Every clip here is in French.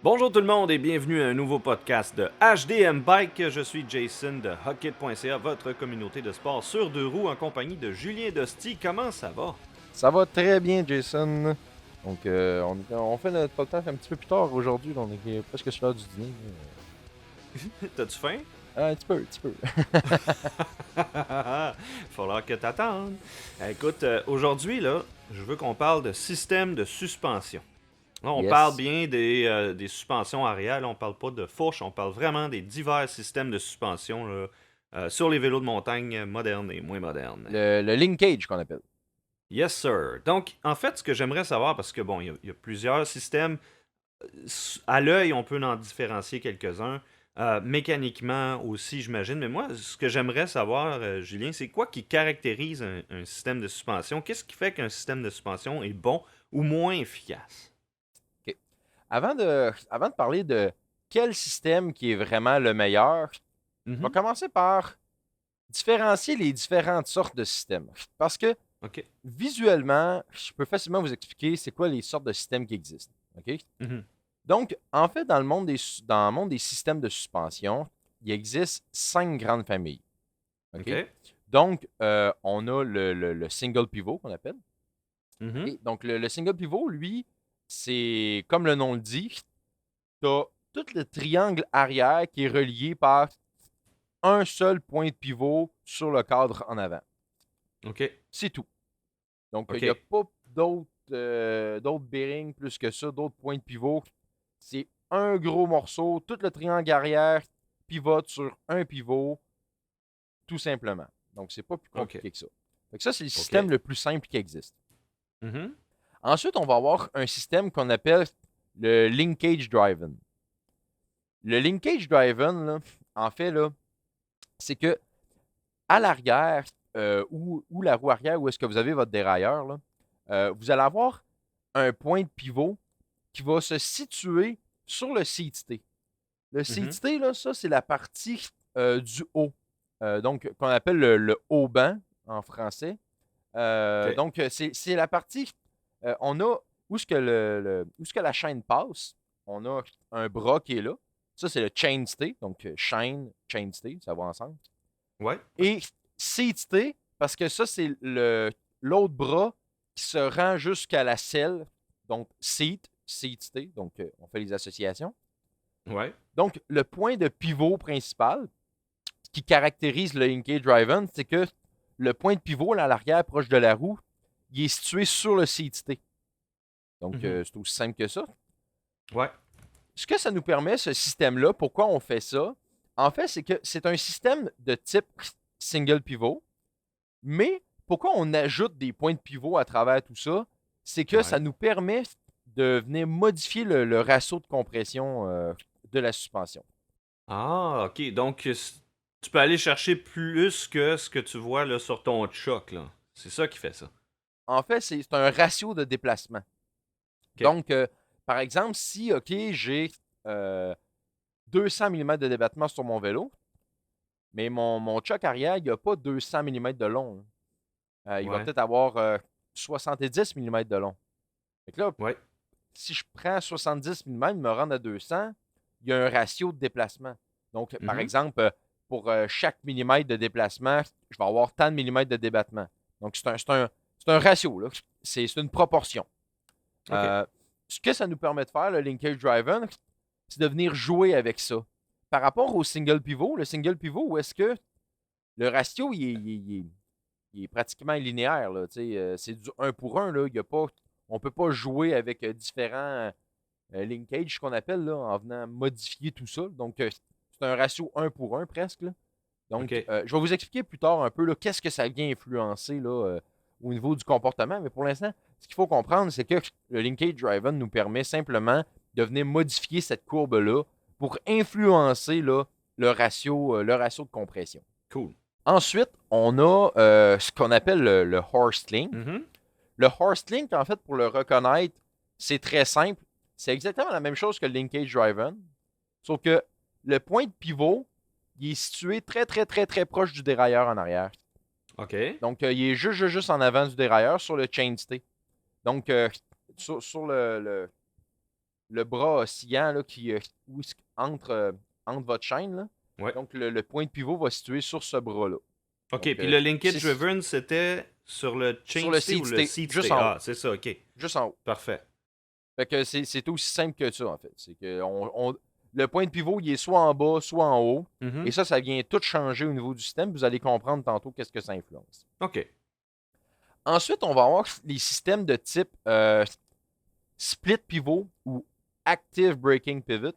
Bonjour tout le monde et bienvenue à un nouveau podcast de HDM Bike. Je suis Jason de Hockit.ca, votre communauté de sport sur deux roues en compagnie de Julien Dosti. Comment ça va? Ça va très bien, Jason. Donc, on fait notre podcast un petit peu plus tard aujourd'hui. On est presque sur l'heure du dîner. T'as-tu faim? Un petit peu, un petit peu. Falloir que t'attendes. Écoute, aujourd'hui, là, je veux qu'on parle de système de suspension. Là, on parle Yes. bien des suspensions arrière, là, on parle pas de fourche, on parle vraiment des divers systèmes de suspension là, sur les vélos de montagne modernes et moins modernes. Le linkage qu'on appelle. Yes, sir. Donc, en fait, ce que j'aimerais savoir, parce que bon, il y a plusieurs systèmes, à l'œil, on peut en différencier quelques-uns. Mécaniquement aussi, j'imagine. Mais moi, ce que j'aimerais savoir, Julien, c'est quoi qui caractérise un système de suspension? Qu'est-ce qui fait qu'un système de suspension est bon ou moins efficace? OK. Avant de parler de quel système qui est vraiment le meilleur, je vais Mhm. commencer par différencier les différentes sortes de systèmes. Parce que OK. visuellement, je peux facilement vous expliquer c'est quoi les sortes de systèmes qui existent. OK? Mhm. Donc, en fait, dans le monde des systèmes de suspension, il existe 5 grandes familles. OK? OK. Donc, on a le single pivot qu'on appelle. Mhm. Et donc, le single pivot, lui, c'est comme le nom le dit, tu as tout le triangle arrière qui est relié par un seul point de pivot sur le cadre en avant. OK. C'est tout. Donc, il n'y a OK. pas d'autres bearings plus que ça, d'autres points de pivot. C'est un gros morceau, tout le triangle arrière pivote sur un pivot, tout simplement. Donc, c'est pas plus OK. compliqué que ça. Fait que ça, c'est le système OK. le plus simple qui existe. Mhm. Ensuite, on va avoir un système qu'on appelle le linkage driven. Le linkage driven, là, en fait, là, c'est que à l'arrière, ou la roue arrière, où est-ce que vous avez votre dérailleur, là, vous allez avoir un point de pivot qui va se situer sur le seat T. Le Mhm. seat T, là, ça, c'est la partie du haut. Donc, qu'on appelle le haut banc en français. OK. Donc, c'est la partie. On a où est-ce que, où est-ce que la chaîne passe. On a un bras qui est là. Ça, c'est le chain stay. Donc, chain stay, ça va ensemble. Ouais. Ouais. Et seat stay, parce que ça, c'est l'autre bras qui se rend jusqu'à la selle. Donc, seat stay. Donc, on fait les associations. Ouais. Donc, le point de pivot principal qui caractérise le linkage driven, c'est que le point de pivot là, à l'arrière, proche de la roue, il est situé sur le CXT. Donc, Mhm. c'est aussi simple que ça. Ouais. Ce que ça nous permet, ce système-là, pourquoi on fait ça? En fait, c'est que c'est un système de type single pivot, mais pourquoi on ajoute des points de pivot à travers tout ça? C'est que ça Ouais. nous permet de venir modifier le ratio de compression de la suspension. Ah, ok. Donc, tu peux aller chercher plus que ce que tu vois là, sur ton choc, là. C'est ça qui fait ça. En fait, c'est un ratio de déplacement. Ok. Donc, par exemple, si, OK, j'ai euh, 200 mm de débattement sur mon vélo, mais mon choc arrière, il n'a pas 200 mm de long, là. Il va Ouais. peut-être avoir 70 mm de long. Fait que là, Ouais. si je prends 70 mm, me rendre à 200, il y a un ratio de déplacement. Donc, par Mhm. exemple, pour chaque millimètre de déplacement, je vais avoir tant de millimètres de débattement. Donc, c'est un ratio, là. C'est une proportion. Ok. Euh, Ce que ça nous permet de faire, le linkage driven, c'est de venir jouer avec ça. Par rapport au single pivot, le single pivot, où est-ce que le ratio, il est pratiquement linéaire. Là, c'est du un pour un. Là, on ne peut pas jouer avec différents linkages, qu'on appelle, là, en venant modifier tout ça. Donc, c'est un ratio un pour un presque. Là. Ok. Donc, je vais vous expliquer plus tard un peu là, qu'est-ce que ça vient influencer là, au niveau du comportement. Mais pour l'instant, ce qu'il faut comprendre, c'est que le linkage driven nous permet simplement de venir modifier cette courbe-là pour influencer là, le ratio de compression. Cool. Ensuite, on a ce qu'on appelle le horse link. Mhm. Le horse link, en fait, pour le reconnaître, c'est très simple. C'est exactement la même chose que le linkage driven, sauf que le point de pivot, il est situé très, très, très, très proche du dérailleur en arrière. Ok. Donc, il est juste en avant du dérailleur sur le chainstay. Donc, sur le bras oscillant là, entre votre chaîne. Là. Ouais. Donc, le point de pivot va se situer sur ce bras-là. OK, Donc, puis le linkage c'est driven, c'était sur le sur chain le stay ou seat le stay, seat juste stay? en haut. Ah, c'est ça, OK. Juste en haut. Parfait. Fait que c'est aussi simple que ça, en fait. C'est que le point de pivot, il est soit en bas, soit en haut. Mhm. Et ça vient tout changer au niveau du système. Vous allez comprendre tantôt qu'est-ce que ça influence. OK. Ensuite, on va avoir les systèmes de type split pivot ou active breaking pivot.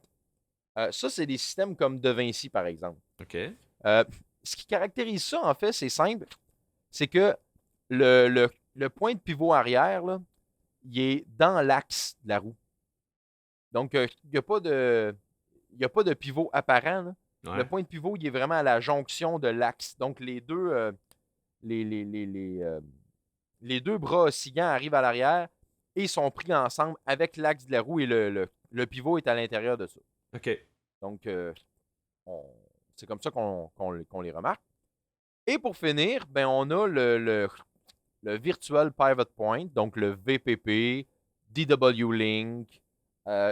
Ça, c'est des systèmes comme De Vinci, par exemple. OK. Ce qui caractérise ça, en fait, c'est simple. C'est que le point de pivot arrière, là, il est dans l'axe de la roue. Donc, il n'y a pas de pivot apparent. Là. Ouais. Le point de pivot, il est vraiment à la jonction de l'axe. Donc, les deux bras oscillants arrivent à l'arrière et sont pris ensemble avec l'axe de la roue et le pivot est à l'intérieur de ça. OK. Donc, c'est comme ça qu'on les remarque. Et pour finir, ben, on a le Virtual Pivot Point, donc le VPP, DW-Link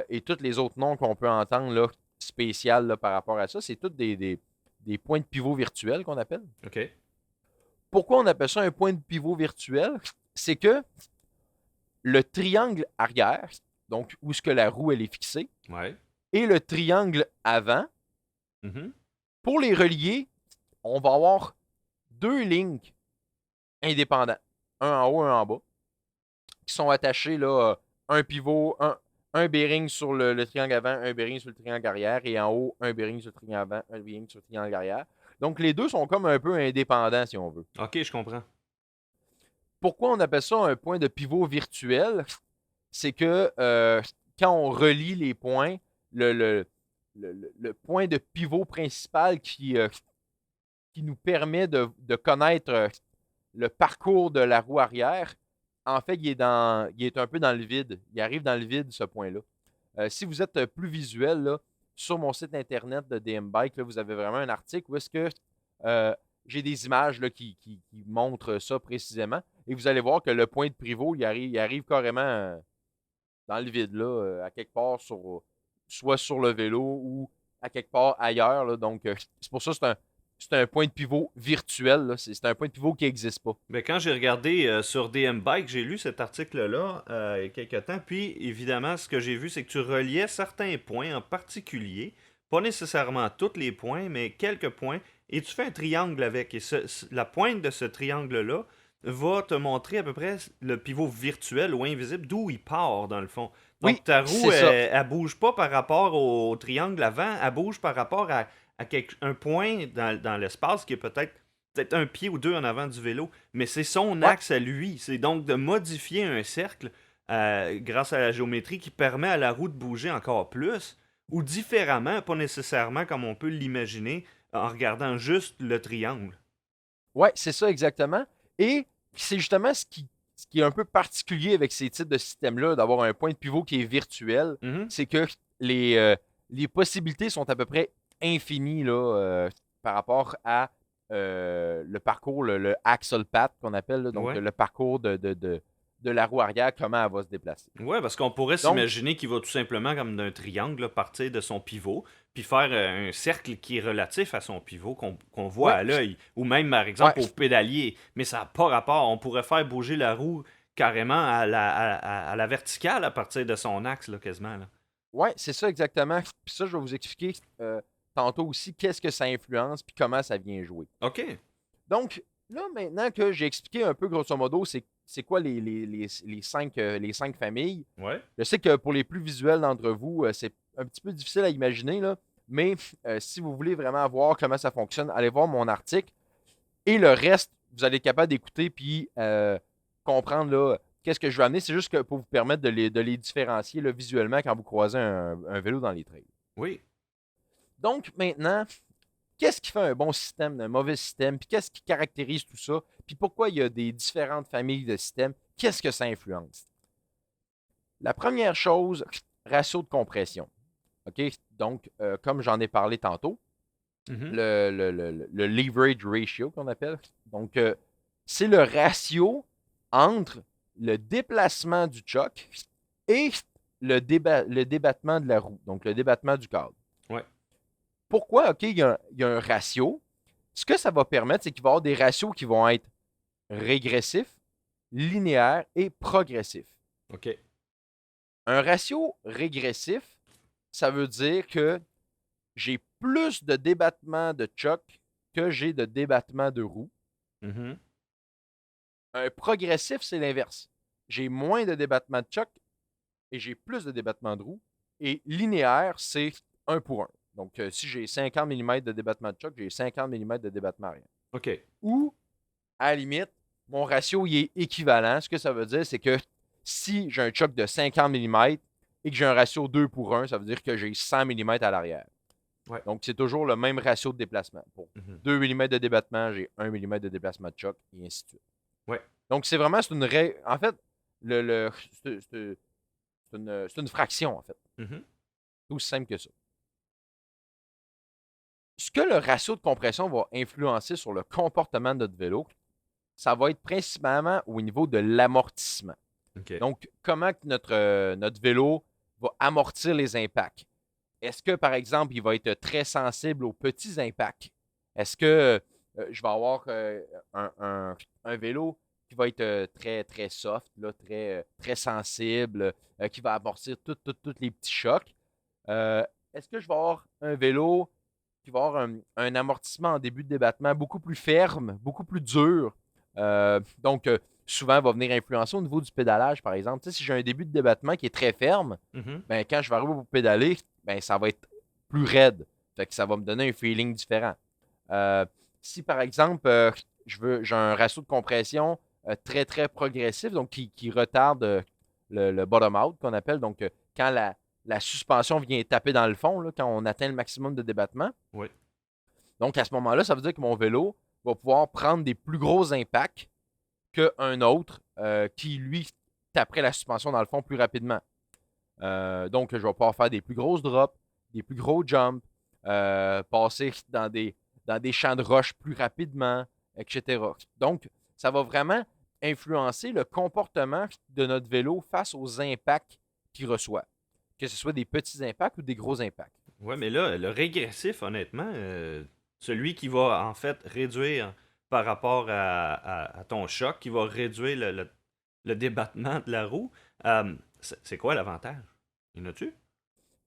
et tous les autres noms qu'on peut entendre là, spécial là, par rapport à ça. C'est tous des points de pivot virtuels qu'on appelle. OK. Pourquoi on appelle ça un point de pivot virtuel? C'est que le triangle arrière, donc où est-ce que la roue elle est fixée, Ouais. et le triangle avant, Mhm. pour les relier, on va avoir deux links indépendants, un en haut, un en bas, qui sont attachés là, un pivot, un bearing sur le triangle avant, un bearing sur le triangle arrière, et en haut, un bearing sur le triangle avant, un bearing sur le triangle arrière. Donc, les deux sont comme un peu indépendants, si on veut. OK, je comprends. Pourquoi on appelle ça un point de pivot virtuel? C'est que quand on relie les points, le point de pivot principal qui nous permet de connaître le parcours de la roue arrière, en fait, il est un peu dans le vide. Il arrive dans le vide, ce point-là. Si vous êtes plus visuel, là, sur mon site internet de DM Bike, là, vous avez vraiment un article où est-ce que j'ai des images là, qui montrent ça précisément. Et vous allez voir que le point de pivot, il arrive carrément dans le vide, là, à quelque part, soit sur le vélo ou à quelque part ailleurs. Là. Donc, c'est pour ça que c'est un point de pivot virtuel. Là. C'est un point de pivot qui n'existe pas. Mais quand j'ai regardé sur DM Bike, j'ai lu cet article-là il y a quelques temps. Puis, évidemment, ce que j'ai vu, c'est que tu reliais certains points en particulier. Pas nécessairement tous les points, mais quelques points. Et tu fais un triangle avec. Et la pointe de ce triangle-là va te montrer à peu près le pivot virtuel ou invisible, d'où il part, dans le fond. Oui, Donc, ta roue, c'est ça. elle bouge pas par rapport au triangle avant, elle bouge par rapport à un point dans l'espace qui est peut-être un pied ou deux en avant du vélo, mais c'est son Ouais. axe à lui. C'est donc de modifier un cercle grâce à la géométrie qui permet à la roue de bouger encore plus ou différemment, pas nécessairement comme on peut l'imaginer en regardant juste le triangle. Ouais, c'est ça exactement. Et c'est justement ce qui est un peu particulier avec ces types de systèmes-là, d'avoir un point de pivot qui est virtuel, Mhm. c'est que les possibilités sont à peu près infinies là, par rapport à le parcours, le axle path qu'on appelle, là, donc Ouais. le parcours de la roue arrière, comment elle va se déplacer. Ouais, parce qu'on pourrait Donc, s'imaginer qu'il va tout simplement, comme d'un triangle, là, partir de son pivot, puis faire un cercle qui est relatif à son pivot, qu'on voit ouais, à l'œil, ou même, par ouais, exemple, au pédalier. Mais ça n'a pas rapport. On pourrait faire bouger la roue carrément à la verticale à partir de son axe, là, quasiment. Là. ouais, c'est ça exactement. Puis ça, je vais vous expliquer tantôt aussi qu'est-ce que ça influence puis comment ça vient jouer. OK. Donc, là, maintenant que j'ai expliqué un peu grosso modo c'est quoi les cinq familles, Ouais. je sais que pour les plus visuels d'entre vous, c'est un petit peu difficile à imaginer, là, mais si vous voulez vraiment voir comment ça fonctionne, allez voir mon article. Et le reste, vous allez être capable d'écouter puis comprendre là, qu'est-ce que je vais amener. C'est juste que pour vous permettre de les différencier là, visuellement quand vous croisez un vélo dans les trails. Oui. Donc, maintenant, qu'est-ce qui fait un bon système, un mauvais système, puis qu'est-ce qui caractérise tout ça, puis pourquoi il y a des différentes familles de systèmes, qu'est-ce que ça influence? La première chose, ratio de compression. OK? Donc, comme j'en ai parlé tantôt, Mhm. le leverage ratio qu'on appelle. Donc, c'est le ratio entre le déplacement du choc et le débattement de la roue, donc le débattement du cadre. Ouais. Pourquoi? OK, il y a un ratio. Ce que ça va permettre, c'est qu'il va y avoir des ratios qui vont être régressifs, linéaires et progressifs. OK. Un ratio régressif, ça veut dire que j'ai plus de débattement de choc que j'ai de débattement de roue. Mhm. Un progressif, c'est l'inverse. J'ai moins de débattement de choc et j'ai plus de débattement de roue. Et linéaire, c'est 1 pour 1. Donc, si j'ai 50 mm de débattement de choc, j'ai 50 mm de débattement arrière. OK. Ou, à la limite, mon ratio il est équivalent. Ce que ça veut dire, c'est que si j'ai un choc de 50 mm et que j'ai un ratio 2 pour 1, ça veut dire que j'ai 100 mm à l'arrière. Ouais. Donc, c'est toujours le même ratio de déplacement. Pour 2 mm de débattement, j'ai 1 mm de déplacement de choc, et ainsi de suite. Ouais. Donc, c'est vraiment, c'est une règle. En fait, c'est une fraction, en fait. Mhm. C'est aussi simple que ça. Ce que le ratio de compression va influencer sur le comportement de notre vélo, ça va être principalement au niveau de l'amortissement. OK. Donc, comment notre vélo va amortir les impacts. Est-ce que, par exemple, il va être très sensible aux petits impacts? Est-ce que je vais avoir un vélo qui va être très, très soft, là, très sensible, qui va amortir tous les petits chocs? Est-ce que je vais avoir un vélo qui va avoir un amortissement en début de débattement beaucoup plus ferme, beaucoup plus dur? Donc, souvent, va venir influencer au niveau du pédalage, par exemple. Tu sais, si j'ai un début de débattement qui est très ferme, Mhm. ben, quand je vais arriver pour pédaler, ben, ça va être plus raide. Fait que ça va me donner un feeling différent. Euh, Si, par exemple, j'ai un ratio de compression très, très progressif, donc qui retarde le bottom-out, qu'on appelle, donc quand la suspension vient taper dans le fond, là, quand on atteint le maximum de débattement. Oui. Donc, à ce moment-là, ça veut dire que mon vélo va pouvoir prendre des plus gros impacts qu'un autre qui, lui, taperait la suspension dans le fond plus rapidement. Donc, je vais pouvoir faire des plus grosses drops, des plus gros jumps, passer dans des champs de roche plus rapidement, etc. Donc, ça va vraiment influencer le comportement de notre vélo face aux impacts qu'il reçoit, que ce soit des petits impacts ou des gros impacts. Ouais, mais là, le régressif, honnêtement, celui qui va en fait réduire par rapport à ton choc, qui va réduire le débattement de la roue, c'est quoi l'avantage? Y en a-tu?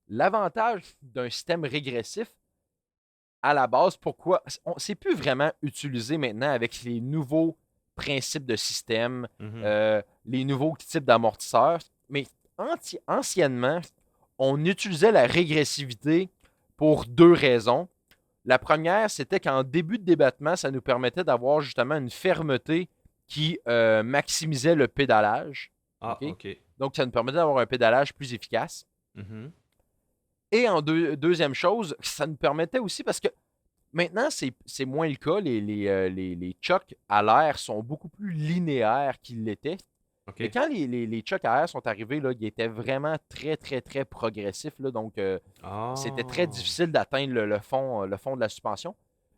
L'avantage d'un système régressif, à la base, pourquoi c'est plus vraiment utilisé maintenant avec les nouveaux principes de système, Mhm. les nouveaux types d'amortisseurs, mais anciennement, on utilisait la régressivité pour deux raisons. La première, c'était qu'en début de débattement, ça nous permettait d'avoir justement une fermeté qui maximisait le pédalage. Ah, OK? ok. Donc, ça nous permettait d'avoir un pédalage plus efficace. Mhm. Et en deuxième chose, ça nous permettait aussi, parce que maintenant, c'est moins le cas, les chocs à l'air sont beaucoup plus linéaires qu'ils l'étaient. Ok. Mais quand les chocs à air sont arrivés, là, ils étaient vraiment très, très, très progressifs. Là, donc, c'était très Ah. difficile d'atteindre le fond de la suspension.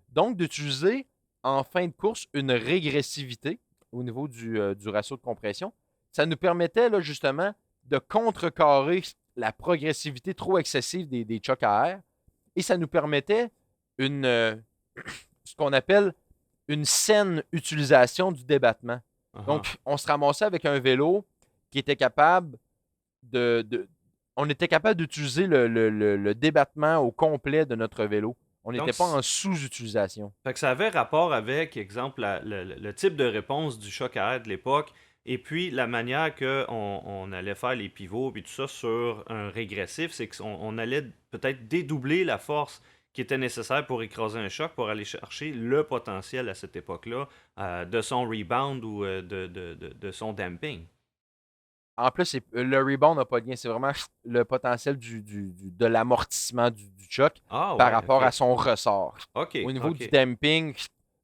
Donc, d'utiliser en fin de course une régressivité au niveau du ratio de compression, ça nous permettait là, justement de contrecarrer la progressivité trop excessive des chocs à air et ça nous permettait ce qu'on appelle une saine utilisation du débattement. Ah. Donc, on se ramassait avec un vélo qui était capable on était capable d'utiliser le débattement au complet de notre vélo. On Donc, n'était pas en sous-utilisation. fait que ça avait rapport avec, exemple, le type de réponse du choc à air de l'époque, et puis la manière qu'on allait faire les pivots, puis tout ça sur un régressif, c'est qu'on allait peut-être dédoubler la force qui était nécessaire pour écraser un choc, pour aller chercher le potentiel à cette époque-là de son rebound ou de son damping. En plus, le rebound n'a pas de lien. C'est vraiment le potentiel de l'amortissement du choc Ah par ouais, rapport à ok. son ressort. Ok, Au niveau du ok. damping,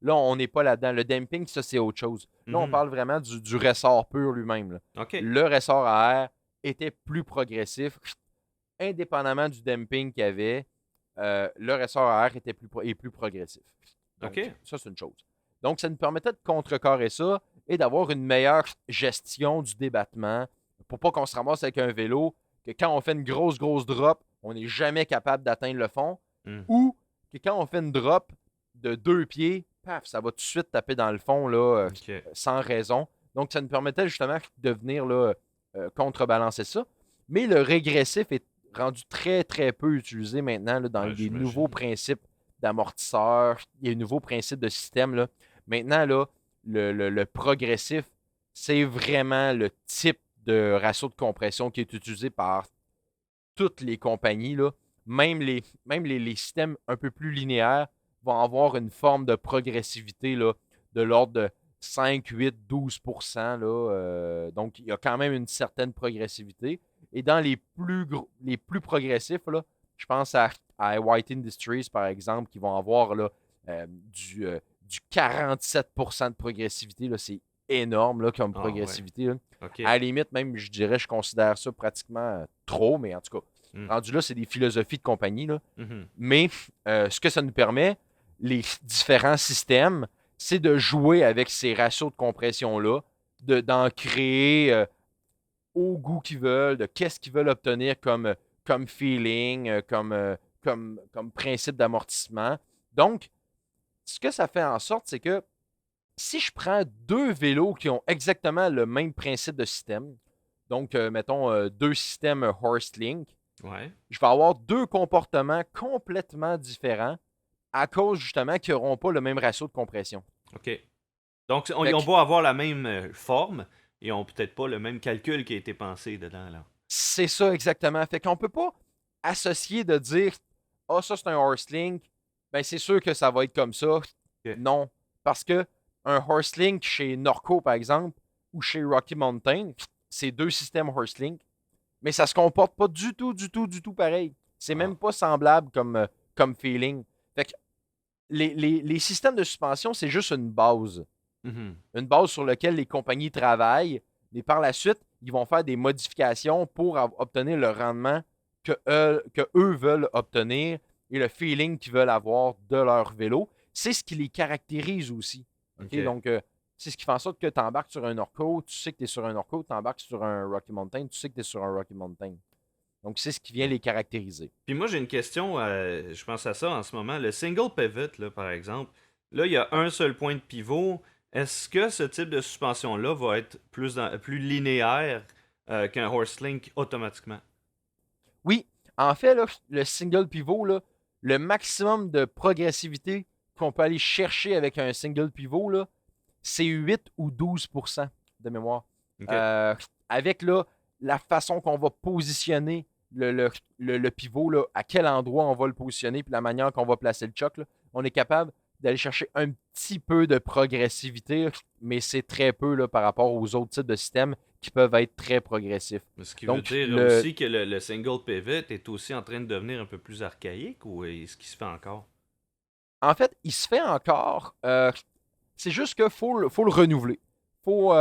là, on n'est pas là-dedans. Le damping, ça, c'est autre chose. Là, on Mhm. parle vraiment du ressort pur lui-même, là. Ok. Le ressort à air était plus progressif, indépendamment du damping qu'il y avait. Le ressort à air est plus progressif. Donc, Ok. ça, c'est une chose. Donc, ça nous permettait de contrecarrer ça et d'avoir une meilleure gestion du débattement pour pas qu'on se ramasse avec un vélo que quand on fait une grosse drop, on n'est jamais capable d'atteindre le fond, Hmm. ou que quand on fait une drop de 2 pieds, paf, ça va tout de suite taper dans le fond là, Ok. sans raison. Donc, ça nous permettait justement de venir là, contrebalancer ça. Mais le régressif est rendu très peu utilisé maintenant là, dans Ouais, les nouveaux j'imagine. principes d'amortisseurs, les nouveaux principes de système. Là. Maintenant, là, le progressif, c'est vraiment le type de ratio de compression qui est utilisé par toutes les compagnies. Là. Même les systèmes un peu plus linéaires vont avoir une forme de progressivité là, de l'ordre de 5, 8, 12%. Là, donc, il y a quand même une certaine progressivité. Et dans les plus progressifs, là, je pense à White Industries, par exemple, qui vont avoir là, du 47% de progressivité. Là, c'est énorme là, comme Ah ouais. progressivité. Là. Ok. À la limite, même, je dirais, je considère ça pratiquement trop, mais en tout cas, Hmm. rendu là, c'est des philosophies de compagnie. Là. Mhm. Mais ce que ça nous permet, les différents systèmes, c'est de jouer avec ces ratios de compression-là, d'en créer au goût qu'ils veulent, de qu'est-ce qu'ils veulent obtenir comme feeling, comme principe d'amortissement. Donc, ce que ça fait en sorte, c'est que si je prends deux vélos qui ont exactement le même principe de système, donc mettons deux systèmes Horse-Link, Ouais. je vais avoir deux comportements complètement différents à cause justement qu'ils n'auront pas le même ratio de compression. Ok. Donc, Fait ils ont que beau avoir la même forme, ils ont peut-être pas le même calcul qui a été pensé dedans, là. c'est ça exactement. Fait qu'on peut pas associer de dire ah, ça c'est un horse-link, ben c'est sûr que ça va être comme ça. Ok. Non. Parce que un horse-link chez Norco, par exemple, ou chez Rocky Mountain, c'est deux systèmes horse-link, mais ça se comporte pas du tout pareil. C'est Ah. même pas semblable comme feeling. Fait que les systèmes de suspension, c'est juste une base. Mhm. Une base sur laquelle les compagnies travaillent, mais par la suite, ils vont faire des modifications pour obtenir le rendement que eux veulent obtenir et le feeling qu'ils veulent avoir de leur vélo. C'est ce qui les caractérise aussi. Ok. OK? Donc, c'est ce qui fait en sorte que tu embarques sur un Orco, tu sais que tu es sur un Orco, tu embarques sur un Rocky Mountain, tu sais que tu es sur un Rocky Mountain. Donc, c'est ce qui vient Ok. les caractériser. Puis moi, j'ai une question, je pense à ça en ce moment. Le single pivot, là, par exemple, là, il y a Ouais. un seul point de pivot. Est-ce que ce type de suspension-là va être plus linéaire qu'un horse link automatiquement? Oui, en fait, là, le single pivot, là, le maximum de progressivité qu'on peut aller chercher avec un single pivot, là, c'est 8 ou 12% de mémoire. Ok. Euh, avec là, la façon qu'on va positionner le pivot, là, à quel endroit on va le positionner, puis la manière qu'on va placer le choc, là, on est capable d'aller chercher un petit peu de progressivité, mais c'est très peu là, par rapport aux autres types de systèmes qui peuvent être très progressifs. Ce qui veut Donc, dire aussi que le single pivot est aussi en train de devenir un peu plus archaïque ou est-ce qu'il se fait encore? en fait, il se fait encore. C'est juste qu'il faut le renouveler. Il faut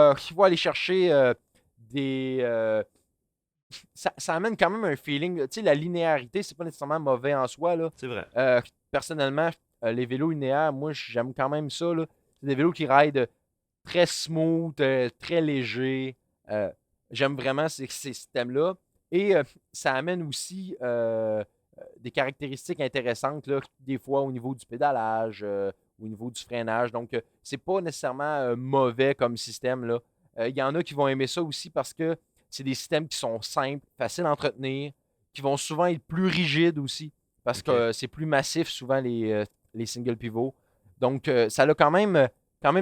aller chercher des. Ça amène quand même un feeling. Tu sais, la linéarité, c'est pas nécessairement mauvais en soi. Là. C'est vrai. Personnellement, les vélos linéaires, moi, j'aime quand même ça. Là. C'est des vélos qui ride très smooth, très léger. Euh, J'aime vraiment ces systèmes-là. Et ça amène aussi des caractéristiques intéressantes, là, des fois au niveau du pédalage, au niveau du freinage. Donc, c'est pas nécessairement mauvais comme système. Là. Il y en a qui vont aimer ça aussi parce que c'est des systèmes qui sont simples, faciles à entretenir, qui vont souvent être plus rigides aussi parce que Ok. c'est plus massif souvent les single pivots. Donc, ça a quand même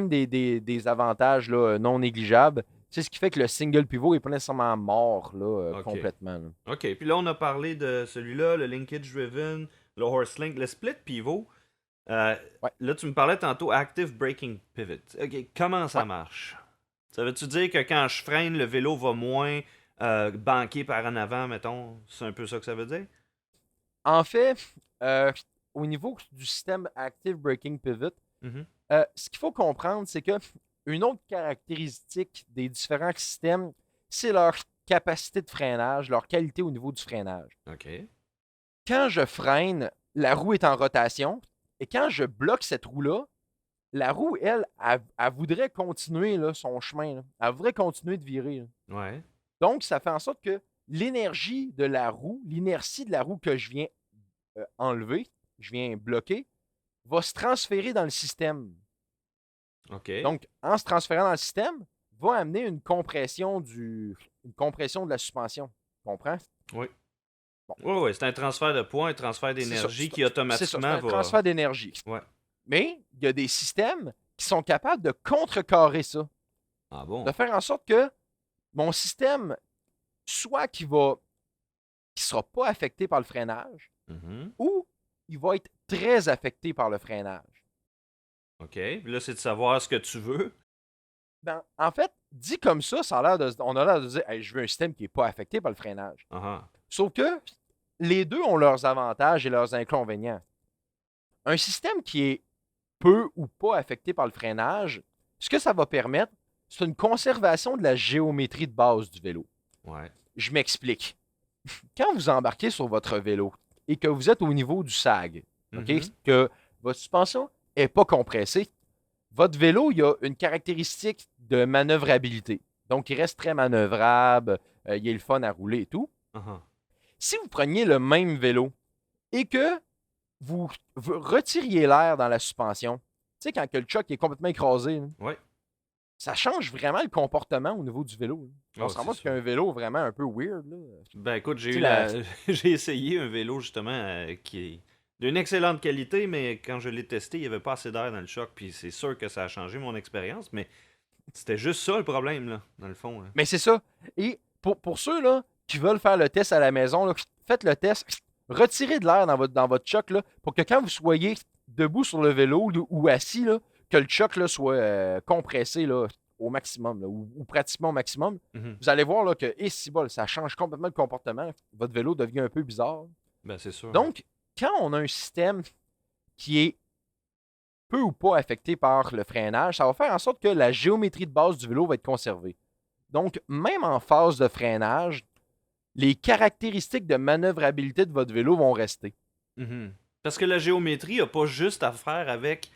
des avantages là, non négligeables. C'est ce qui fait que le single pivot n'est pas nécessairement mort là, Ok. complètement. Là. Ok. Puis là, on a parlé de celui-là, le linkage driven, le horse link, le split pivot. Euh, Ouais, Là, tu me parlais tantôt active braking pivot. Ok. Comment ça ouais. marche? Ça veut-tu dire que quand je freine, le vélo va moins banquer par en avant, mettons? C'est un peu ça que ça veut dire? En fait, euh, au niveau du système Active Braking Pivot, Mhm. ce qu'il faut comprendre, c'est que une autre caractéristique des différents systèmes, c'est leur capacité de freinage, leur qualité au niveau du freinage. Ok. Quand je freine, la roue est en rotation, et quand je bloque cette roue-là, la roue, elle voudrait continuer là, son chemin. Là. Elle voudrait continuer de virer. Là. Ouais. Donc, ça fait en sorte que l'énergie de la roue, l'inertie de la roue que je viens enlever, je viens bloquer, va se transférer dans le système. OK. Donc, en se transférant dans le système, va amener une compression de la suspension. Tu comprends? Oui. Bon, Oui, oui, c'est un transfert de poids, un transfert c'est ça. d'énergie qui C'est automatiquement un va. transfert d'énergie. Ouais. Mais il y a des systèmes qui sont capables de contrecarrer ça, Ah bon? de faire en sorte que mon système, soit qui sera pas affecté par le freinage, Mhm. ou il va être très affecté par le freinage. OK. Puis là, c'est de savoir ce que tu veux. En fait, dit comme ça, on a l'air de dire hey, je veux un système qui n'est pas affecté par le freinage. Ah ah. Sauf que les deux ont leurs avantages et leurs inconvénients. Un système qui est peu ou pas affecté par le freinage, ce que ça va permettre, c'est une conservation de la géométrie de base du vélo. Ouais. Je m'explique. Quand vous embarquez sur votre vélo et que vous êtes au niveau du sag, OK, Mhm. que votre suspension n'est pas compressée, votre vélo, il a une caractéristique de manœuvrabilité. Donc, il reste très manœuvrable, il est le fun à rouler et tout. Ah ah. Si vous preniez le même vélo et que vous retiriez l'air dans la suspension, tu sais, quand que le choc est complètement écrasé, là, Ouais. ça change vraiment le comportement au niveau du vélo. Là. On Oh, se rend c'est compte sûr. qu'un vélo vraiment un peu weird. Là. Ben écoute, j'ai Tu sais, eu la... j'ai essayé un vélo justement qui est d'une excellente qualité, mais quand je l'ai testé, il n'y avait pas assez d'air dans le choc, puis c'est sûr que ça a changé mon expérience, mais c'était juste ça le problème, là, dans le fond. Là. Mais c'est ça. Et pour ceux là, qui veulent faire le test à la maison, là, faites le test. Retirez de l'air dans votre choc là, pour que quand vous soyez debout sur le vélo ou assis, là, que le choc là, soit compressé là, au maximum, là, ou pratiquement au maximum. Mhm. Vous allez voir là, que, si bol, ça change complètement le comportement. Votre vélo devient un peu bizarre. Ben c'est sûr. Donc, quand on a un système qui est peu ou pas affecté par le freinage, ça va faire en sorte que la géométrie de base du vélo va être conservée. Donc, même en phase de freinage, les caractéristiques de manœuvrabilité de votre vélo vont rester. Mhm. Parce que la géométrie n'a pas juste à faire avec,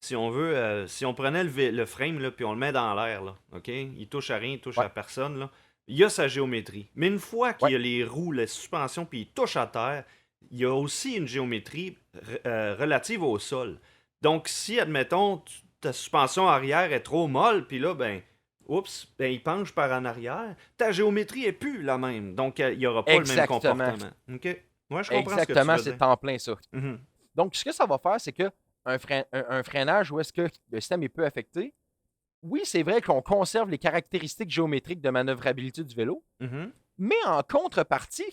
si on veut, si on prenait le frame là, puis on le met dans l'air, là, OK? Il touche à rien, il touche Ouais, à personne, là. Il y a sa géométrie. Mais une fois qu'il ouais, y a les roues, la suspension, puis il touche à terre, il y a aussi une géométrie relative au sol. Donc, si, admettons, ta suspension arrière est trop molle, puis là, ben, oups, ben, il penche par en arrière, ta géométrie est plus la même. Donc, il n'y aura pas le même exactement. comportement. OK? Moi, je comprends ce que tu Exactement, veux dire. c'est en plein ça. Mhm. Donc, ce que ça va faire, c'est que un freinage où est-ce que le système est peu affecté, oui, c'est vrai qu'on conserve les caractéristiques géométriques de manœuvrabilité du vélo, Mhm. mais en contrepartie,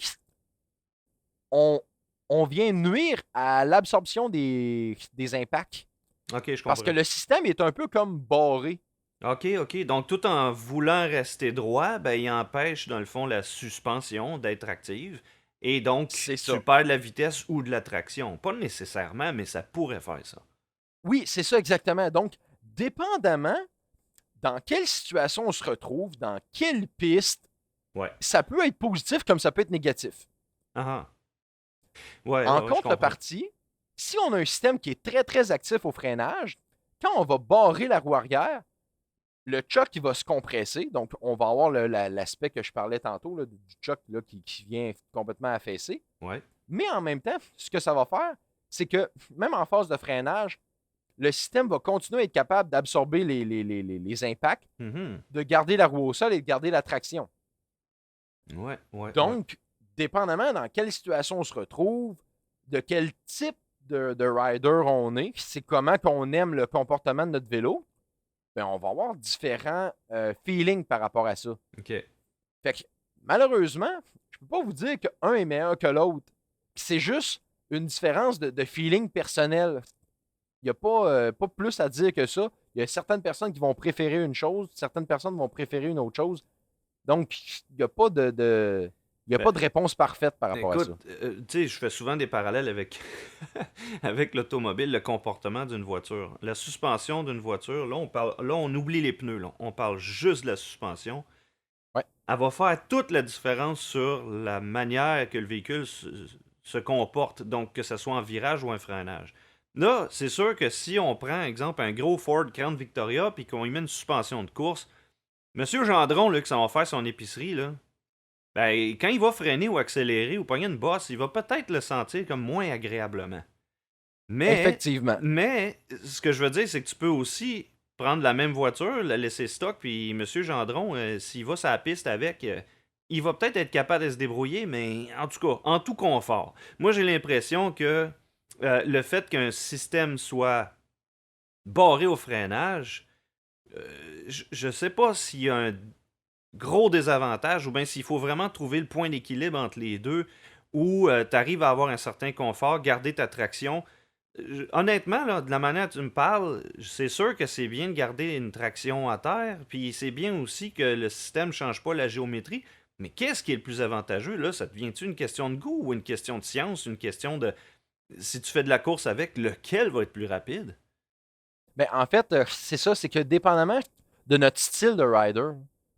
on, on vient nuire à l'absorption des impacts. Ok, je Parce que comprends. le système est un peu comme barré. Ok, ok. Donc, tout en voulant rester droit, ben, il empêche, dans le fond, la suspension d'être active. Et donc, C'est tu ça. perds de la vitesse ou de la traction. Pas nécessairement, mais ça pourrait faire ça. Oui, c'est ça exactement. Donc, dépendamment dans quelle situation on se retrouve, dans quelle piste, Ouais. ça peut être positif comme ça peut être négatif. Ah ah. Ouais, En ouais, ouais, je comprends. contrepartie, si on a un système qui est très, très actif au freinage, quand on va barrer la roue arrière, le choc qui va se compresser, donc on va avoir l'aspect que je parlais tantôt là, du choc là, qui vient complètement affaisser. Ouais. Mais en même temps, ce que ça va faire, c'est que même en phase de freinage, le système va continuer à être capable d'absorber les impacts, Mhm. de garder la roue au sol et de garder la traction. Ouais, ouais, ouais. Donc, dépendamment dans quelle situation on se retrouve, de quel type de rider on est, c'est comment qu'on aime le comportement de notre vélo, ben on va avoir différents feelings par rapport à ça. Ok. Fait que, malheureusement, je peux pas vous dire qu'un est meilleur que l'autre. C'est juste une différence de feeling personnel. Il n'y a pas plus à dire que ça. Il y a certaines personnes qui vont préférer une chose, certaines personnes vont préférer une autre chose. Donc, il n'y a pas il y a Ben, pas de réponse parfaite par rapport à ça. écoute, tu sais, je fais souvent des parallèles avec, avec l'automobile, le comportement d'une voiture. La suspension d'une voiture, là, on oublie les pneus, là. On parle juste de la suspension. Ouais, Elle va faire toute la différence sur la manière que le véhicule se comporte, donc que ce soit en virage ou en freinage. Là, c'est sûr que si on prend, exemple, un gros Ford Crown Victoria puis qu'on y met une suspension de course, Monsieur Gendron, là, qui s'en va faire son épicerie, là, Ben, quand il va freiner ou accélérer ou pogner une bosse, il va peut-être le sentir comme moins agréablement. Mais, Effectivement. mais, ce que je veux dire, c'est que tu peux aussi prendre la même voiture, la laisser stock, puis Monsieur Gendron, s'il va sur la piste avec, il va peut-être être capable de se débrouiller, mais en tout cas, en tout confort. Moi, j'ai l'impression que le fait qu'un système soit barré au freinage, je sais pas s'il y a un gros désavantage ou bien s'il faut vraiment trouver le point d'équilibre entre les deux où tu arrives à avoir un certain confort, garder ta traction. Honnêtement, là, de la manière dont tu me parles, c'est sûr que c'est bien de garder une traction à terre, puis c'est bien aussi que le système ne change pas la géométrie. Mais qu'est-ce qui est le plus avantageux, là? Ça devient-tu une question de goût ou une question de science, une question de si tu fais de la course avec, lequel va être plus rapide? Ben, en fait, c'est ça, c'est que dépendamment de notre style de rider,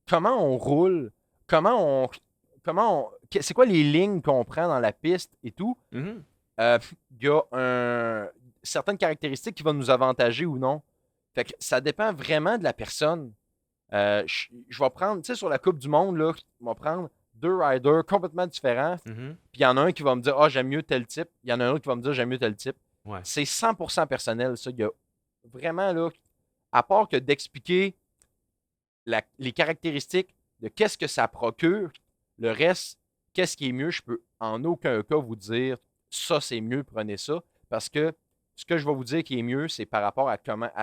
comment on roule, comment on, c'est quoi les lignes qu'on prend dans la piste et tout, Mhm. il y a certaines caractéristiques qui vont nous avantager ou non. Fait que ça dépend vraiment de la personne. Je vais prendre, tu sais, sur la Coupe du Monde, là, je vais prendre deux riders complètement différents. Mhm. Puis il y en a un qui va me dire, ah, j'aime mieux tel type. Il y en a un autre qui va me dire, j'aime mieux tel type. Ouais. C'est 100% personnel, ça. Il y a vraiment, là, à part que d'expliquer les caractéristiques de qu'est-ce que ça procure, le reste, qu'est-ce qui est mieux, je peux en aucun cas vous dire, ça, c'est mieux, prenez ça. Parce que ce que je vais vous dire qui est mieux, c'est par rapport à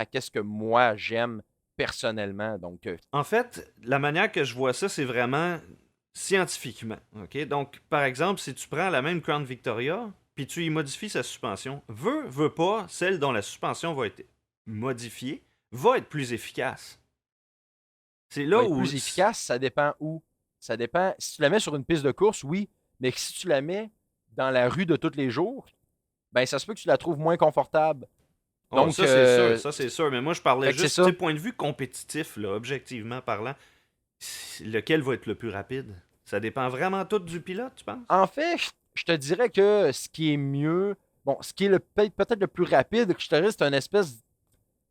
qu'est-ce que moi j'aime personnellement. Donc, En fait, la manière que je vois ça, c'est vraiment scientifiquement. OK? Donc, par exemple, si tu prends la même Crown Victoria, puis tu y modifies sa suspension, veut pas, celle dont la suspension va être modifiée, va être plus efficace. C'est là va être où. plus efficace, ça dépend où. Ça dépend. Si tu la mets sur une piste de course, oui, mais si tu la mets dans la rue de tous les jours, ben ça se peut que tu la trouves moins confortable. Oh, Donc, ça c'est sûr, ça c'est sûr. Mais moi, je parlais fait que c'est juste, tu ça. sais, point de vue compétitif, là, objectivement parlant, lequel va être le plus rapide? Ça dépend vraiment tout du pilote, tu penses? En fait, je te dirais que ce qui est mieux, bon, ce qui est peut-être le plus rapide, je te dirais, c'est une espèce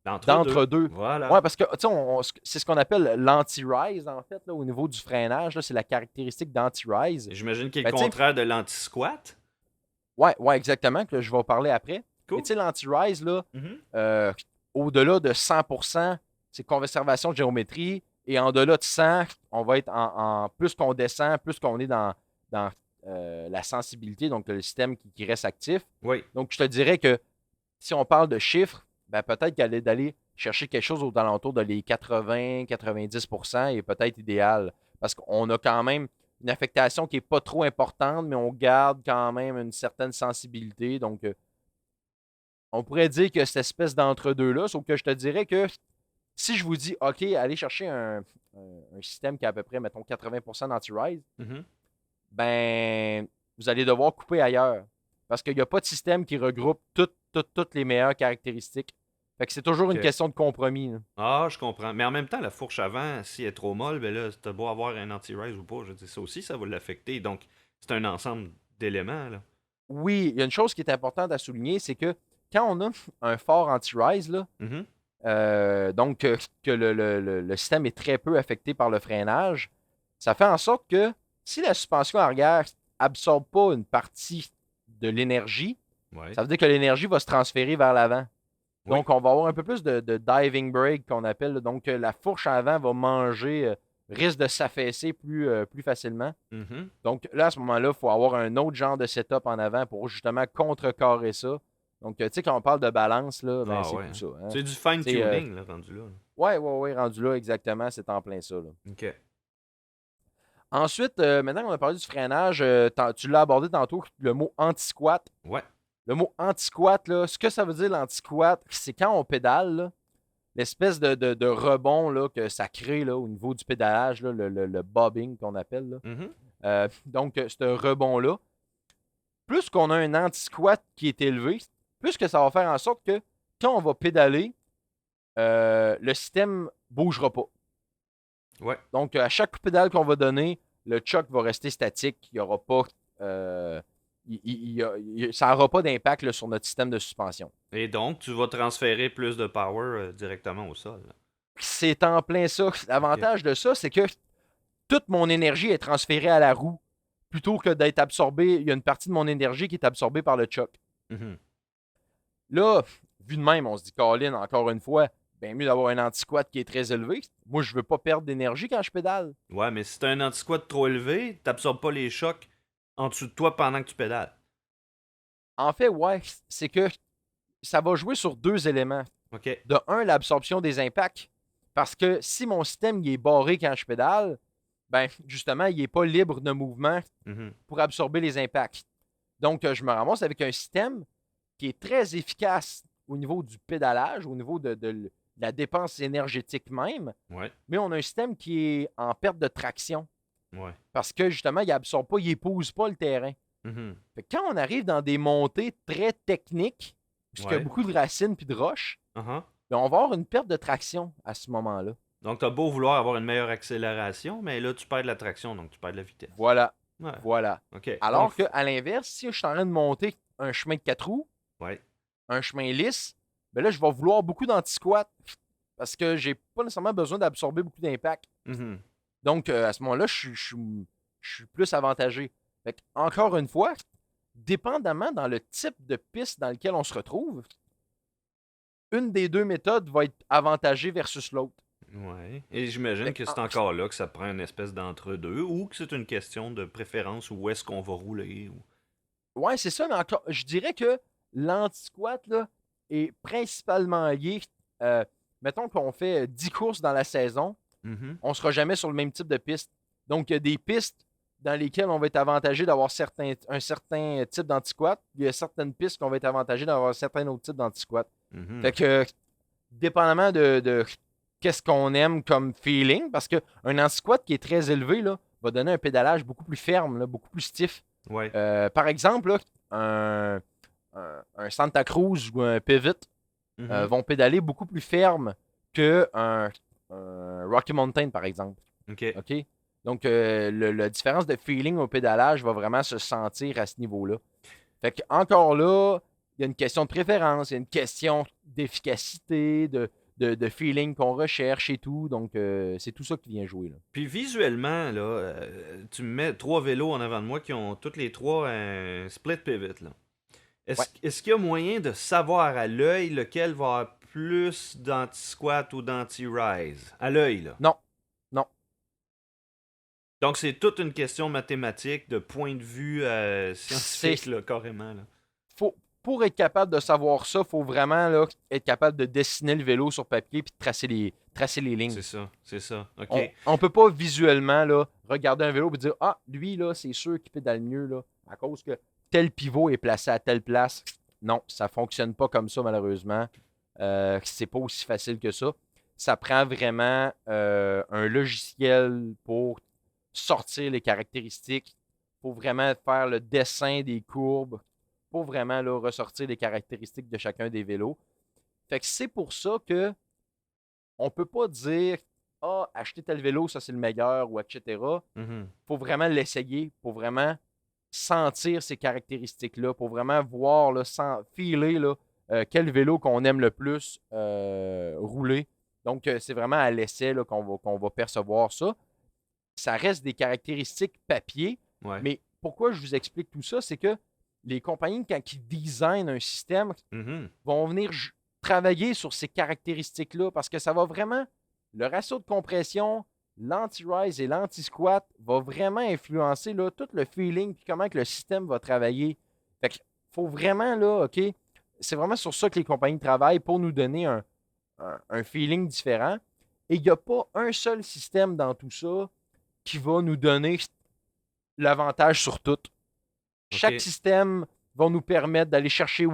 D'entre-deux. d'entre-deux. Voilà. Ouais, parce que, tu sais, c'est ce qu'on appelle l'anti-rise, en fait, là, au niveau du freinage. Là, c'est la caractéristique d'anti-rise. J'imagine qu'il est Ben, le tu sais, contraire de l'anti-squat. ouais, ouais, exactement, que je vais en parler après. Mais Cool. tu sais, l'anti-rise, là, Mhm. euh, au-delà de 100%, c'est conservation de géométrie. Et en delà de 100, on va être plus qu'on descend, plus qu'on est dans la sensibilité, donc le système qui reste actif. Oui. Donc, je te dirais que si on parle de chiffres, ben peut-être d'aller chercher quelque chose aux alentours de les 80-90% est peut-être idéal. Parce qu'on a quand même une affectation qui n'est pas trop importante, mais on garde quand même une certaine sensibilité. Donc, on pourrait dire que cette espèce d'entre-deux-là, sauf que je te dirais que si je vous dis, OK, allez chercher un système qui a à peu près, mettons, 80% d'anti-rise, Mhm. ben, vous allez devoir couper ailleurs. Parce qu'il n'y a pas de système qui regroupe toutes les meilleures caractéristiques. Fait que c'est toujours une Ok. question de compromis, là. Ah, je comprends. Mais en même temps, la fourche avant, si elle est trop molle, ben là, t'as beau avoir un anti-rise ou pas, je dis ça aussi, ça va l'affecter. Donc, c'est un ensemble d'éléments, là. Oui, il y a une chose qui est importante à souligner, c'est que quand on a un fort anti-rise, là, Mhm. donc que le système est très peu affecté par le freinage, ça fait en sorte que si la suspension arrière absorbe pas une partie de l'énergie, Ouais. ça veut dire que l'énergie va se transférer vers l'avant. Oui. Donc, on va avoir un peu plus de diving break qu'on appelle. Donc, la fourche avant va manger, risque de s'affaisser plus facilement. Mhm. Donc, là, à ce moment-là, il faut avoir un autre genre de setup en avant pour justement contrecarrer ça. Donc, tu sais, quand on parle de balance, là, ben, Ah c'est ouais, tout hein. ça, hein. C'est du C'est, fine-tuning, là, rendu là. ouais, ouais, ouais, rendu là, exactement, c'est en plein ça, là. OK. Ensuite, maintenant qu'on a parlé du freinage, tu l'as abordé tantôt, le mot anti-squat. Ouais. Le mot anti-squat, là, ce que ça veut dire l'anti-squat, c'est quand on pédale, là, l'espèce de rebond là, que ça crée là, au niveau du pédalage, là, le bobbing qu'on appelle. Là. Mhm. Donc, ce rebond-là, plus qu'on a un anti-squat qui est élevé, plus que ça va faire en sorte que quand on va pédaler, le système ne bougera pas. Ouais. Donc, à chaque coup de pédale qu'on va donner, le choc va rester statique. Il y aura pas, euh, ça n'aura pas d'impact là, sur notre système de suspension. Et donc, tu vas transférer plus de power directement au sol, là. C'est en plein ça. OK. L'avantage de ça, c'est que toute mon énergie est transférée à la roue plutôt que d'être absorbée. Il y a une partie de mon énergie qui est absorbée par le choc. Mhm. Là, vu de même, on se dit, Colin, encore une fois, bien mieux d'avoir un anti-squat qui est très élevé. Moi, je veux pas perdre d'énergie quand je pédale. Ouais, mais si t'as un anti-squat trop élevé, t'absorbes pas les chocs en dessous de toi pendant que tu pédales. En fait, ouais, c'est que ça va jouer sur deux éléments. OK. De un, l'absorption des impacts. Parce que si mon système il est barré quand je pédale, ben justement, il n'est pas libre de mouvement Mhm. pour absorber les impacts. Donc, je me ramasse avec un système qui est très efficace au niveau du pédalage, au niveau de la dépense énergétique même, Ouais. mais on a un système qui est en perte de traction Ouais. parce que justement, il n'absorbe pas, il n'épouse pas le terrain. Mhm. Fait que quand on arrive dans des montées très techniques, puisqu'il y a Ouais. beaucoup de racines puis de roches, Uh-huh. ben, on va avoir une perte de traction à ce moment-là. Donc, t'as beau vouloir avoir une meilleure accélération, mais là, tu perds de la traction, donc tu perds de la vitesse. Voilà. Ouais. Voilà. OK. Donc, Alors qu'à l'inverse, si je suis en train de monter un chemin de 4 roues, ouais. un chemin lisse, ben là, je vais vouloir beaucoup d'anti-squat parce que j'ai pas nécessairement besoin d'absorber beaucoup d'impact. Mhm. Donc, à ce moment-là, je suis plus avantagé. Fait que, encore une fois, dépendamment dans le type de piste dans lequel on se retrouve, une des deux méthodes va être avantagée versus l'autre. Ouais. Et j'imagine Fait que que, c'est encore là que ça prend une espèce d'entre-deux ou que c'est une question de préférence où est-ce qu'on va rouler. ouais, c'est ça, mais encore, je dirais que l'anti-squat là, est principalement lié. euh, Mettons qu'on fait 10 courses dans la saison, Mhm. on ne sera jamais sur le même type de piste. Donc, il y a des pistes dans lesquelles on va être avantagé d'avoir un certain type d'anti-squat. Il y a certaines pistes qu'on va être avantagé d'avoir un certain autre type d'anti-squat. Mhm. Fait que, dépendamment de qu'est-ce qu'on aime comme feeling, parce qu'un anti-squat qui est très élevé là, va donner un pédalage beaucoup plus ferme, là, beaucoup plus stiff. Ouais. Par exemple, là, un Santa Cruz ou un Pivot Mhm. vont pédaler beaucoup plus ferme qu'un un Rocky Mountain, par exemple. OK. OK? Donc, la différence de feeling au pédalage va vraiment se sentir à ce niveau-là. Fait que, encore là, il y a une question de préférence, il y a une question d'efficacité, de feeling qu'on recherche et tout. Donc, c'est tout ça qui vient jouer, là. Puis visuellement, là, tu me mets trois vélos en avant de moi qui ont toutes les trois un split pivot, là. Ouais. Est-ce qu'il y a moyen de savoir à l'œil lequel va avoir plus d'anti-squat ou d'anti-rise? À l'œil, là. Non, non. Donc c'est toute une question mathématique, de point de vue scientifique, C'est là, carrément, là. faut, pour être capable de savoir ça, il faut vraiment là, être capable de dessiner le vélo sur papier puis de tracer les lignes. C'est ça, c'est ça. On OK. ne peut pas visuellement là, regarder un vélo et dire ah, lui, là, c'est sûr qu'il pédale mieux là, à cause que tel pivot est placé à telle place. Non, ça ne fonctionne pas comme ça, malheureusement. C'est pas aussi facile que ça. Ça prend vraiment un logiciel pour sortir les caractéristiques, pour vraiment faire le dessin des courbes, pour vraiment là, ressortir les caractéristiques de chacun des vélos. Fait que c'est pour ça que on peut pas dire ah, acheter tel vélo, ça c'est le meilleur, ou etc. Mhm. Faut vraiment l'essayer, pour vraiment sentir ces caractéristiques-là, pour vraiment voir, là, filer là, quel vélo qu'on aime le plus rouler. Donc, c'est vraiment à l'essai là, qu'on va percevoir ça. Ça reste des caractéristiques papier, Ouais. mais pourquoi je vous explique tout ça, c'est que les compagnies, quand ils designent un système, Mhm. vont venir travailler sur ces caractéristiques-là parce que ça va vraiment, le ratio de compression, l'anti-rise et l'anti-squat va vraiment influencer là, tout le feeling et comment que le système va travailler. Fait qu'il faut vraiment, là, OK, c'est vraiment sur ça que les compagnies travaillent pour nous donner un feeling différent. Et il n'y a pas un seul système dans tout ça qui va nous donner l'avantage sur tout. Chaque OK. système va nous permettre d'aller chercher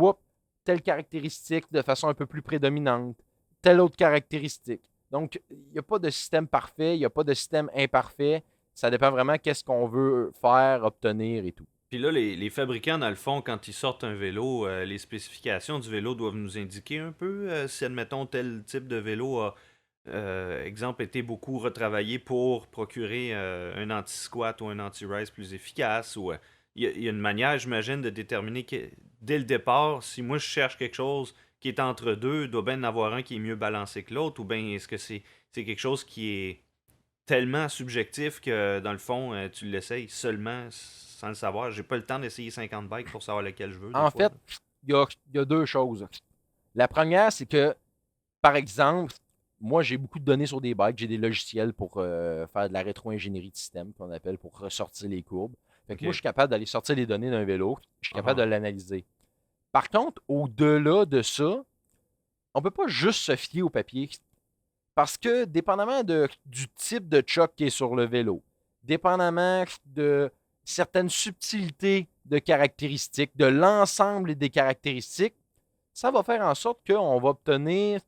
telle caractéristique de façon un peu plus prédominante, telle autre caractéristique. Donc, il n'y a pas de système parfait, il n'y a pas de système imparfait. Ça dépend vraiment qu'est-ce qu'on veut faire, obtenir et tout. Puis là, les fabricants, dans le fond, quand ils sortent un vélo, les spécifications du vélo doivent nous indiquer un peu si, admettons, tel type de vélo a, exemple, été beaucoup retravaillé pour procurer un anti-squat ou un anti-rise plus efficace. Ou il y a une manière, j'imagine, de déterminer dès le départ, si moi je cherche quelque chose qui est entre deux, il doit bien en avoir un qui est mieux balancé que l'autre, ou bien est-ce que c'est quelque chose qui est tellement subjectif que, dans le fond, tu l'essayes seulement sans le savoir. J'ai pas le temps d'essayer 50 bikes pour savoir lequel je veux, des En fois. fait, il y a deux choses. La première, c'est que, par exemple, moi, j'ai beaucoup de données sur des bikes. J'ai des logiciels pour faire de la rétro-ingénierie de système, qu'on appelle, pour ressortir les courbes. Fait que moi, je OK. suis capable d'aller sortir les données d'un vélo. Je suis Ah capable de ah. l'analyser. Par contre, au-delà de ça, on peut pas juste se fier au papier. Parce que, dépendamment du type de choc qui est sur le vélo, dépendamment de certaines subtilités de caractéristiques, de l'ensemble des caractéristiques, ça va faire en sorte qu'on va obtenir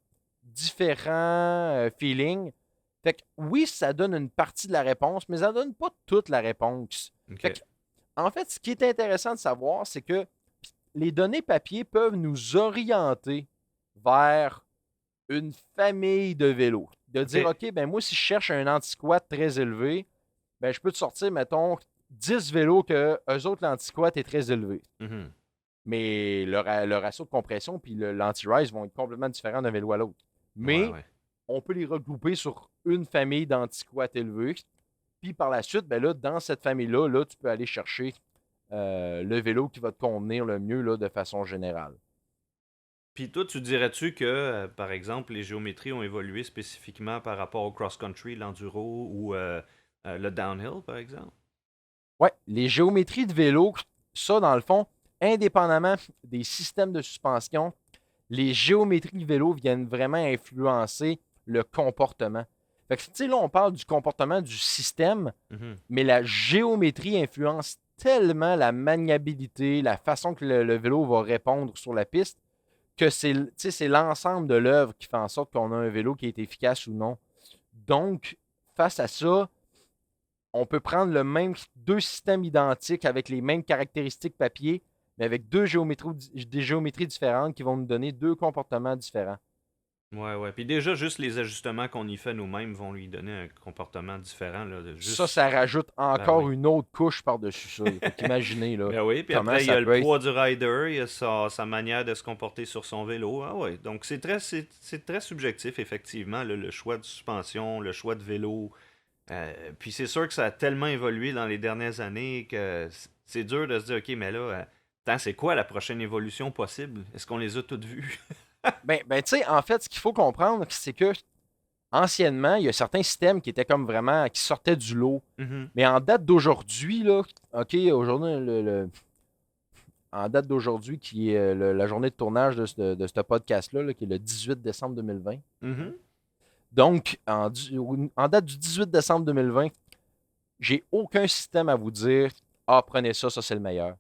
différents feelings. Fait que oui, ça donne une partie de la réponse, mais ça donne pas toute la réponse. Fait que, OK. en fait, ce qui est intéressant de savoir, c'est que les données papier peuvent nous orienter vers une famille de vélos. De dire, OK. OK, ben moi, si je cherche un anti-squat très élevé, ben je peux te sortir, mettons, 10 vélos que eux autres, l'anti-squat est très élevé. Mhm. Mais le ratio de compression puis l'anti-rise vont être complètement différents d'un vélo à l'autre. Ouais, Mais ouais. on peut les regrouper sur une famille d'anti-squat élevés. Puis par la suite, ben là, dans cette famille-là, là, tu peux aller chercher le vélo qui va te convenir le mieux là, de façon générale. Puis toi, tu dirais-tu que, par exemple, les géométries ont évolué spécifiquement par rapport au cross-country, l'enduro ou le downhill, par exemple? Ouais, les géométries de vélo, ça, dans le fond, indépendamment des systèmes de suspension, les géométries de vélo viennent vraiment influencer le comportement. Fait que, tu sais, là, on parle du comportement du système, Mhm. mais la géométrie influence tellement la maniabilité, la façon que le vélo va répondre sur la piste, que c'est l'ensemble de l'œuvre qui fait en sorte qu'on a un vélo qui est efficace ou non. Donc, face à ça, on peut prendre deux systèmes identiques avec les mêmes caractéristiques papier, mais avec des géométries différentes qui vont nous donner deux comportements différents. Ouais, ouais. Puis déjà, juste les ajustements qu'on y fait nous-mêmes vont lui donner un comportement différent, là, de Ça, juste... ça rajoute Ben encore oui. une autre couche par-dessus ça. Il faut qu'imaginer là, Ben oui, puis comment après, il y ça a le peut être. poids du rider, il y a sa manière de se comporter sur son vélo. Ah ouais, donc c'est très subjectif, effectivement, là, le choix de suspension, le choix de vélo. Puis c'est sûr que ça a tellement évolué dans les dernières années que c'est dur de se dire, OK, mais là, attends, c'est quoi la prochaine évolution possible? Est-ce qu'on les a toutes vues? Ben tu sais, en fait, ce qu'il faut comprendre, c'est que anciennement, il y a certains systèmes qui étaient comme vraiment, qui sortaient du lot. Mhm. Mais en date d'aujourd'hui, là, OK, aujourd'hui, en date d'aujourd'hui, qui est la journée de tournage de ce podcast-là, là, qui est le 18 décembre 2020. Mhm. Donc, en date du 18 décembre 2020, j'ai aucun système à vous dire, ah, prenez ça, ça c'est le meilleur.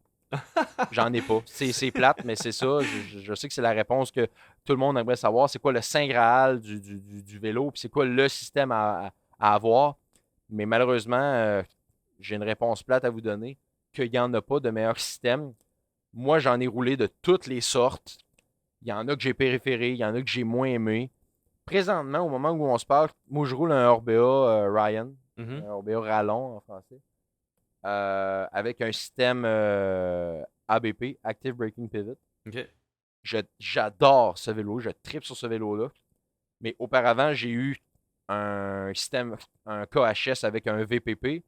J'en ai pas. C'est plate, mais c'est ça. Je sais que c'est la réponse que tout le monde aimerait savoir. C'est quoi le saint Graal du vélo, puis c'est quoi le système à avoir. Mais malheureusement, j'ai une réponse plate à vous donner, qu'il n'y en a pas de meilleur système. Moi, j'en ai roulé de toutes les sortes. Il y en a que j'ai préféré, il y en a que j'ai moins aimé. Présentement, au moment où on se parle, moi, je roule un Orbea Ryan, Mhm. un Orbea Rallon en français, avec un système ABP, Active Braking Pivot. OK. J'adore ce vélo, je tripe sur ce vélo-là. Mais auparavant, j'ai eu un système, un KHS avec un VPP.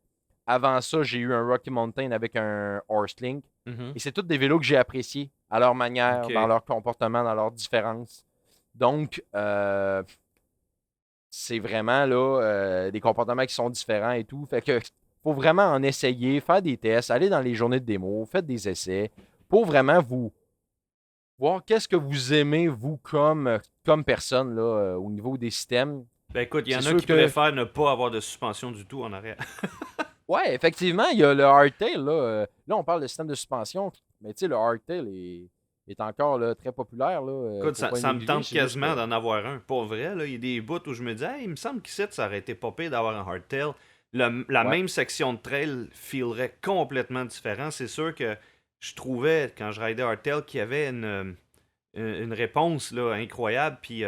Avant ça, j'ai eu un Rocky Mountain avec un Horselink. Mhm. Et c'est tous des vélos que j'ai appréciés à leur manière, dans OK. leur comportement, dans leurs différences. Donc, c'est vraiment là des comportements qui sont différents et tout. Fait que faut vraiment en essayer, faire des tests, aller dans les journées de démo, faites des essais pour vraiment vous voir qu'est-ce que vous aimez, vous, comme personne là, au niveau des systèmes. Ben écoute, il y C'est en a sûr qui que, préfèrent ne pas avoir de suspension du tout en arrière. ouais, effectivement, il y a le hardtail. Là, là on parle de système de suspension, mais tu sais, le hardtail est encore là, très populaire. Là, Écoute, faut pas le ça me négliger. tente C'est juste quasiment que. d'en avoir un. Pour vrai, là, il y a des bouts où je me dis, hey, il me semble qu'ici, ça aurait été pas pire d'avoir un hardtail. La Ouais. même section de trail feelerait complètement différent. C'est sûr que je trouvais, quand je ridais hardtail, qu'il y avait une réponse là, incroyable. Puis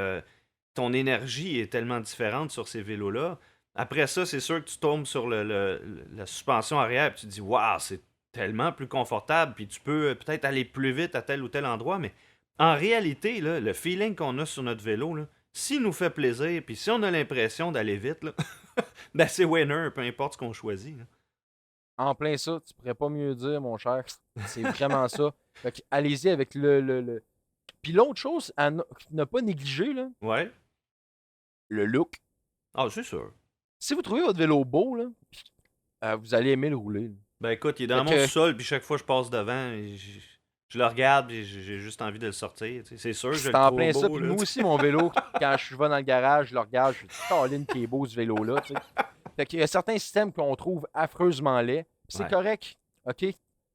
ton énergie est tellement différente sur ces vélos-là. Après ça, c'est sûr que tu tombes sur la suspension arrière et tu te dis, waouh, c'est tellement plus confortable. Puis tu peux peut-être aller plus vite à tel ou tel endroit. Mais en réalité, là, le feeling qu'on a sur notre vélo, là, s'il nous fait plaisir, puis si on a l'impression d'aller vite, là, ben c'est winner, peu importe ce qu'on choisit. Là. En plein ça, tu pourrais pas mieux dire, mon cher. C'est vraiment ça. Fait que allez-y avec le. Puis l'autre chose à ne pas négliger, là, Ouais. le look. Ah, c'est sûr. Si vous trouvez votre vélo beau, là, vous allez aimer le rouler. Là. Ben écoute, il est dans Fait mon que- sous-sol, puis chaque fois que je passe devant, je le regarde, puis j'ai juste envie de le sortir. Tu sais. C'est sûr, je C'est le en trouve plein beau. ça. Puis là, moi tu sais. aussi, mon vélo, quand je vais dans le garage, je le regarde, je suis Caroline qui est beau ce vélo-là. Tu sais. Fait qu'il y a certains systèmes qu'on trouve affreusement laids. Puis c'est Ouais. correct. OK?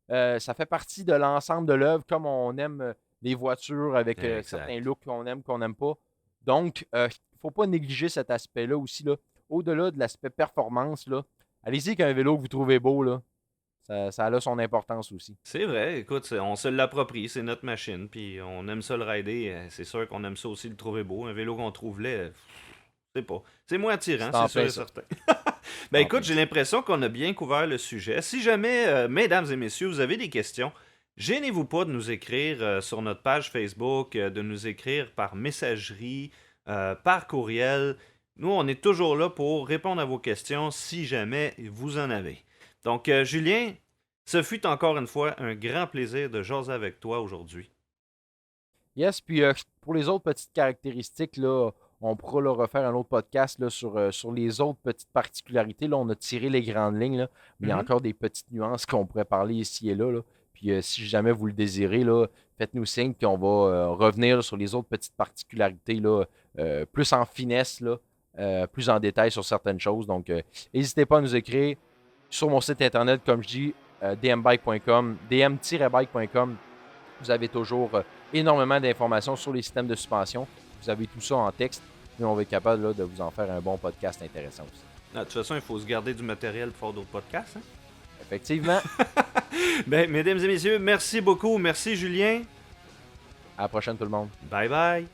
Ça fait partie de l'ensemble de l'œuvre, comme on aime les voitures avec Exact. certains looks qu'on n'aime pas. Donc, il ne faut pas négliger cet aspect-là aussi. Là. Au-delà de l'aspect performance, là, allez-y avec un vélo que vous trouvez beau. Là. Ça a son importance aussi. C'est vrai, écoute, on se l'approprie, c'est notre machine, puis on aime ça le rider. C'est sûr qu'on aime ça aussi le trouver beau. Un vélo qu'on trouve laid, c'est pas. C'est moins attirant, C'est en c'est sûr plein et ça. certain. En Ben écoute, plein j'ai l'impression qu'on a bien couvert le sujet. Si jamais, mesdames et messieurs, vous avez des questions, gênez-vous pas de nous écrire sur notre page Facebook, de nous écrire par messagerie, par courriel. Nous, on est toujours là pour répondre à vos questions si jamais vous en avez. Donc, Julien, ce fut encore une fois un grand plaisir de jaser avec toi aujourd'hui. Yes, puis pour les autres petites caractéristiques, là, on pourra là, refaire un autre podcast là, sur les autres petites particularités. Là, on a tiré les grandes lignes, là, mais il y a Mhm. encore des petites nuances qu'on pourrait parler ici et là. Là. Puis si jamais vous le désirez, là, faites-nous signe, puis on va revenir là, sur les autres petites particularités, là, plus en finesse, là, plus en détail sur certaines choses. Donc, n'hésitez pas à nous écrire sur mon site internet, comme je dis, dmbike.com, dm-bike.com. Vous avez toujours énormément d'informations sur les systèmes de suspension. Vous avez tout ça en texte, mais on va être capable là, de vous en faire un bon podcast intéressant aussi. Ah, de toute façon, il faut se garder du matériel pour faire d'autres podcasts. Hein? Effectivement, Ben, mesdames et messieurs, merci beaucoup. Merci, Julien. à la prochaine tout le monde. Bye bye.